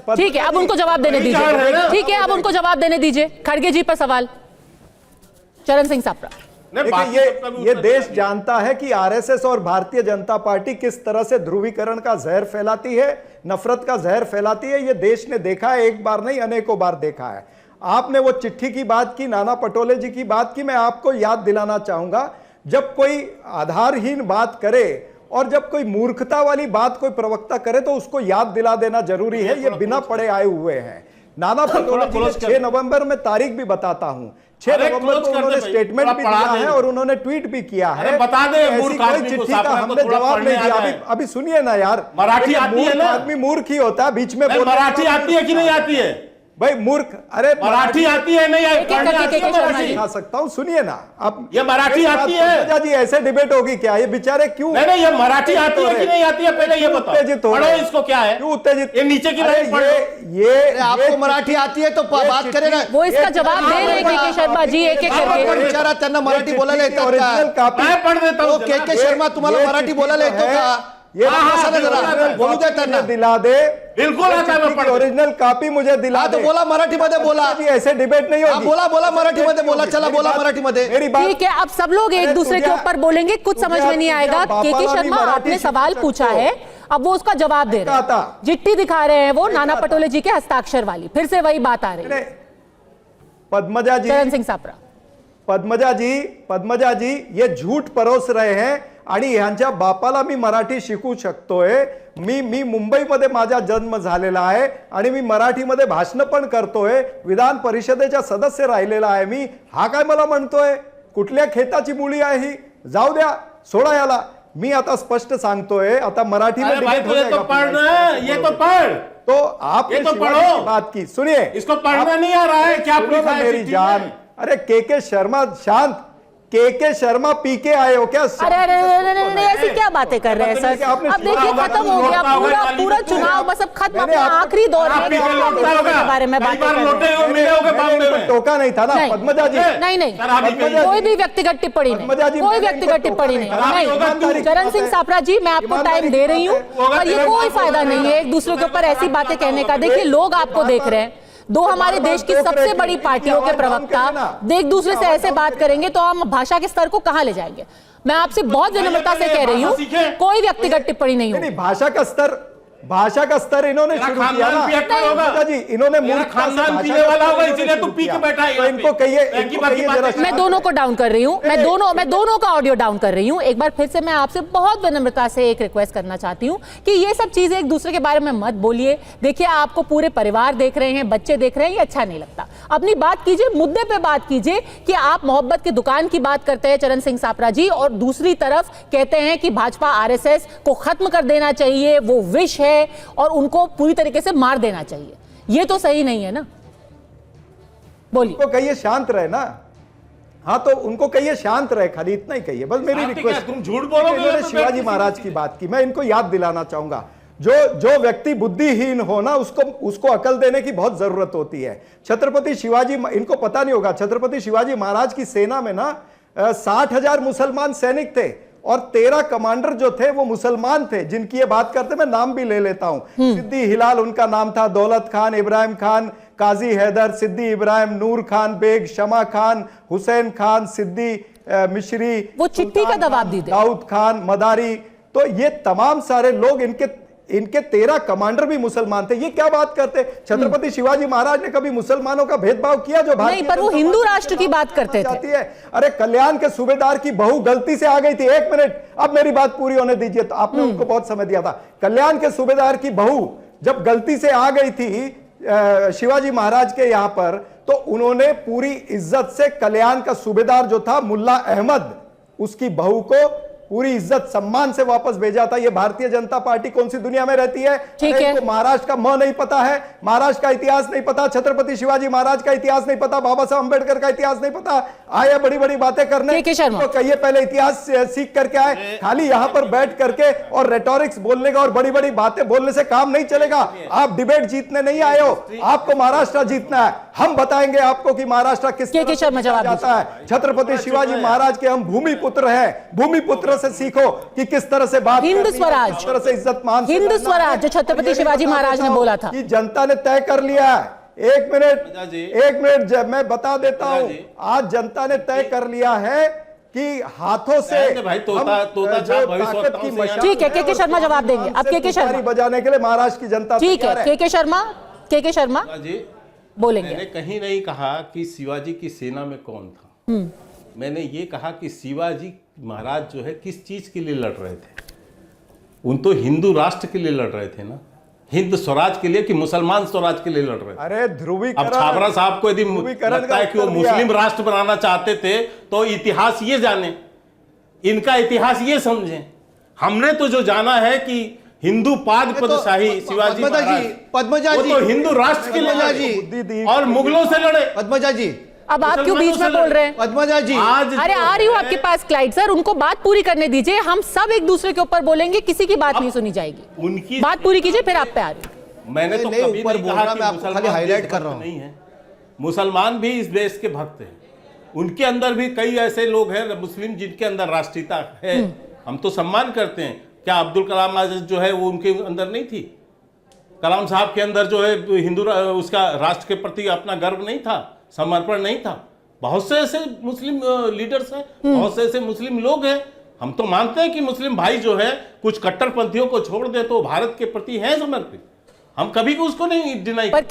ठीक है, अब उनको जवाब देने दीजिए। ठीक है, अब उनको जवाब देने दीजिए। खड़गे जी पर सवाल, चरण सिंह सापरा। देखिए, ये देश जानता है कि आरएसएस और भारतीय जनता पार्टी किस तरह से ध्रुवीकरण का जहर फैलाती है, नफरत का जहर फैलाती है। ये देश ने देखा है, एक बार नहीं अनेकों बार देखा है। आपने वो चिट्ठी की बात की, नाना पटोले जी की बात की, मैं आपको याद दिलाना चाहूंगा, जब कोई आधारहीन बात करे और जब कोई मूर्खता वाली बात कोई प्रवक्ता करे तो उसको याद दिला देना जरूरी है। ये बिना पढ़े आए हुए हैं। नाना पटोले जी ने 6 नवंबर में तारीख भी बताता हूं, 6 नवंबर को उन्होंने स्टेटमेंट भी दिया है और उन्होंने ट्वीट भी किया है। बता दे, ऐसी कोई चिट्ठी का हमने जवाब नहीं दिया। अभी सुनिए ना यार, मराठी आती है ना? आदमी मूर्ख ही होता है, बीच में मराठी आती है कि नहीं आती है भाई? मूर्ख, अरे मराठी आती है नहीं खा सकता हूँ, सुनिए ना। अब ये मराठी आती है जी, ऐसे डिबेट होगी क्या? ये बेचारे क्यों नहीं, ये मराठी आती है कि नहीं आती है, पहले ये बताओ। उत्तेजित हो रहे हैं, इसको क्या है? क्यों उत्तेजित? ये नीचे की लाइन पढ़ लो। ये आपको मराठी आती है तो बात करेगा, वो इसका जवाब दे रहे हैं के शर्मा जी एक एक करके। बेचारा त्यांना मराठी बोलायला येतं का? मैं पढ़ देता हूँ। के शर्मा तुम्हाला मराठी बोलायला येतो का? ये बोलू दे त्यांना, दिला दे। बिल्कुल आता है, ओरिजिनल कॉपी मुझे दिला दे। तो बोला मराठी मध्ये बोला, ऐसे डिबेट नहीं होगी। बोला मराठी मध्ये बोला, चला बोला मराठी मध्ये। मेरी बात ठीक है, अब सब लोग एक दूसरे के ऊपर बोलेंगे, कुछ समझ में नहीं आएगा। के शर्मा, आपने सवाल पूछा है, अब वो उसका जवाब दे रहे हैं। चिट्ठी दिखा रहे हैं वो नाना पटोले जी के हस्ताक्षर वाली, फिर से वही बात आ रही है। पद्मजा जी, चरण सिंह सापरा, पद्मजा जी ये झूठ परोस रहे हैं आणि ह्यांच्या बापाला मी मराठी शिकू शकतोय। मी मुंबईमध्ये माझा जन्म झालेला आहे आणि मी मराठीमध्ये भाषण पण करतोय, विधान परिषदेचा सदस्य राहिलेला आहे मी। हा काय मला म्हणतोय? कुठल्या खेताची मुळी आहे ही? जाऊ द्या, सोडा याला। मी आता स्पष्ट सांगतोय, आता मराठी में डिबेट हो जाएगा। ये तो पढ़, तो आपने तो पढ़ो बात की, सुनिए। इसको पढ़ना नहीं आ रहा है क्या? मेरी जान, अरे के शर्मा शांत, के शर्मा पी के आए हो क्या? अरे ऐसी क्या बातें कर रहे हैं सर? अब देखिए, खत्म हो गया पूरा चुनाव, बस अब खत्म, अपना आखिरी दौर है के बारे में बात कर रहे हैं। टोका नहीं था ना पद्मजा जी? नहीं, कोई भी व्यक्तिगत टिप्पणी नहीं, कोई व्यक्तिगत टिप्पणी नहीं। चरण सिंह सापरा जी, मैं आपको टाइम दे रही हूँ और ये कोई फायदा नहीं है एक दूसरे के ऊपर ऐसी बातें कहने का। देखिए, लोग आपको देख रहे हैं, दो हमारे देश की सबसे बड़ी पार्टियों के प्रवक्ता एक दूसरे से ऐसे बात करेंगे तो हम भाषा के स्तर को कहां ले जाएंगे? मैं आपसे बहुत विनम्रता से कह रही हूं, कोई व्यक्तिगत टिप्पणी नहीं होगी। भाषा का स्तर इन्होंने शुरू किया ना जी, इन्होंने खानदान पीने वाला होगा, इसीलिए तू पी के बैठा है। तो इनको कहिए, मैं दोनों को डाउन कर रही हूँ, मैं दोनों का ऑडियो डाउन कर रही हूँ। एक बार फिर से मैं आपसे बहुत विनम्रता से एक रिक्वेस्ट करना चाहती हूँ कि ये सब चीजें एक दूसरे के बारे में मत बोलिए। देखिए, आपको पूरे परिवार देख रहे हैं, बच्चे देख रहे हैं, ये अच्छा नहीं लगता। अपनी बात कीजिए, मुद्दे पे बात कीजिए कि आप मोहब्बत की दुकान की बात करते हैं चरण सिंह सापरा जी, और दूसरी तरफ कहते हैं कि भाजपा आरएसएस को खत्म कर देना चाहिए, वो विष है और उनको पूरी तरीके से मार देना चाहिए। ये तो सही नहीं है ना? बोलिए। तो कहिए शांत रहे ना। हाँ, तो उनको कहिए शांत रहे, खाली इतना ही कहिए, बस मेरी रिक्वेस्ट। तुम झूठ बोलोगे। शिवाजी महाराज की बात की, मैं इनको याद दिलाना चाहूंगा, जो व्यक्ति बुद्धिहीन हो ना, उसको अकल देने की बहुत जरूरत होती है। छत्रपति शिवाजी, इनको पता नहीं होगा, छत्रपति शिवाजी महाराज की सेना में ना 60,000 मुसलमान सैनिक थे और 13 कमांडर जो थे वो मुसलमान थे, जिनकी ये बात करते, मैं नाम भी ले लेता हूं। सिद्दी हिलाल उनका नाम था, दौलत खान, इब्राहिम खान, काजी हैदर, सिद्दी इब्राहिम, नूर खान बेग, शमा खान, हुसैन खान, सिद्दी मिश्री, वो चिट्ठी का जवाब दी, दाऊद खान, मदारी, तो ये तमाम सारे लोग, इनके 13 कमांडर भी मुसलमान थे। ये क्या बात करते? छत्रपति शिवाजी महाराज ने कभी मुसलमानों का भेदभाव किया? जो नहीं, पर वो हिंदू राष्ट्र की बात करते थे। अरे कल्याण के सूबेदार की बहू गलती से आ गई थी, 1 मिनट, अब मेरी बात पूरी होने दीजिए, तो आपने उनको बहुत समय दिया था। कल्याण के सूबेदार की बहू जब गलती से आ गई थी शिवाजी महाराज के यहां पर, तो उन्होंने पूरी इज्जत से कल्याण का सूबेदार जो था मुल्ला अहमद, उसकी बहू को पूरी इज्जत सम्मान से वापस भेजा था। ये भारतीय जनता पार्टी कौन सी दुनिया में रहती है? इनको महाराष्ट्र का म नहीं पता है, महाराष्ट्र का इतिहास नहीं पता, छत्रपति शिवाजी महाराज का इतिहास नहीं पता, बाबा साहब अंबेडकर का इतिहास नहीं पता, आए बड़ी बड़ी बातें करने। तो कहिए पहले इतिहास सीख करके आए, खाली यहां पर बैठ करके और रेटोरिक्स बोलने का और बड़ी बड़ी बातें बोलने से काम नहीं चलेगा। आप डिबेट जीतने नहीं आए हो, आपको महाराष्ट्र जीतना है। हम बताएंगे आपको कि महाराष्ट्र किस के तरह शर्मा से जवाब जाता है। छत्रपति शिवाजी महाराज के हम भूमि पुत्र हैं। भूमि पुत्र से सीखो कि किस तरह से बात हिंद करनी है, स्वराज। किस तरह से इज्जत मान से हिंद लड़ना स्वराज है। जो छत्रपति और ये शिवाजी बता महाराज ने देता बोला हूं था। कि जनता ने तय कर लिया है। एक मिनट मैं बता देता हूं, आज जनता ने तय कर लिया है कि हाथों से भाई हम, तोता जो छाप ताकत की भविष्यवक्ताओं से मशाल ठीक है, के शर्मा जवाब देंगे। अब के शर्मा तुतारी बजाने के लिए महाराष्ट्र की जनता ठीक तैयार है, के शर्मा जी बोलेंगे। मैंने कहीं नहीं कहा कि शिवाजी की सेना में कौन था। मैंने ये कहा कि शिवाजी महाराज जो है किस चीज के लिए लड़ रहे थे। उन तो हिंदू राष्ट्र के लिए लड़ रहे थे ना, हिंद स्वराज के लिए कि मुसलमान स्वराज के लिए लड़ रहे थे। अरे ध्रुवीकरण, अब छाबरा साहब को यदि ध्रुवीकरण लगता है कि वो का उत्तर दिया। मुस्लिम राष्ट्र बनाना चाहते थे तो इतिहास ये जाने, इनका इतिहास ये समझें। हमने तो जो जाना है कि हिंदू पाद पदशाही शिवाजी महाराज, पद्मजा वो जी, तो हिंदू राष्ट्र के लिए पद्मजा लड़े जी, और मुगलों से लड़े। पद्मजा जी, अब आप क्यों बीच में बोल रहे हैं? पद्मजा जी, आज अरे जो आ रही हूँ है- आपके पास स्लाइड सर, उनको बात पूरी करने दीजिए। हम सब एक दूसरे के ऊपर बोलेंगे, किसी की बात नहीं सुनी जाएगी। उनकी बात पूरी कीजिए, फिर आप पे आ रही हूँ। मैंने तो नहीं, कभी ऊपर नहीं बोल कहा रहा, कि मैं आपको मुसलमान खाली हाईलाइट देशभक्त कर रहा हूं। नहीं है। मुसलमान भी इस देश के भक्त हैं। उनके अंदर भी कई ऐसे लोग हैं मुस्लिम जिनके अंदर राष्ट्रीयता है। हम तो सम्मान करते हैं। क्या अब्दुल कलाम आजाद जो है वो उनके अंदर नहीं थी? कलाम साहब के अंदर जो है हिंदू उसका राष्ट्र के प्रति अपना गर्व नहीं था, समर्पण नहीं था। बहुत से ऐसे मुस्लिम लीडर्स हैं, बहुत से ऐसे मुस्लिम लोग हैं। हम तो मानते हैं कि मुस्लिम भाई जो है कुछ कट्टरपंथियों को छोड़ दे तो भारत के प्रति हैं समर्पित। हम कभी भी उसको नहीं डिनाई। पर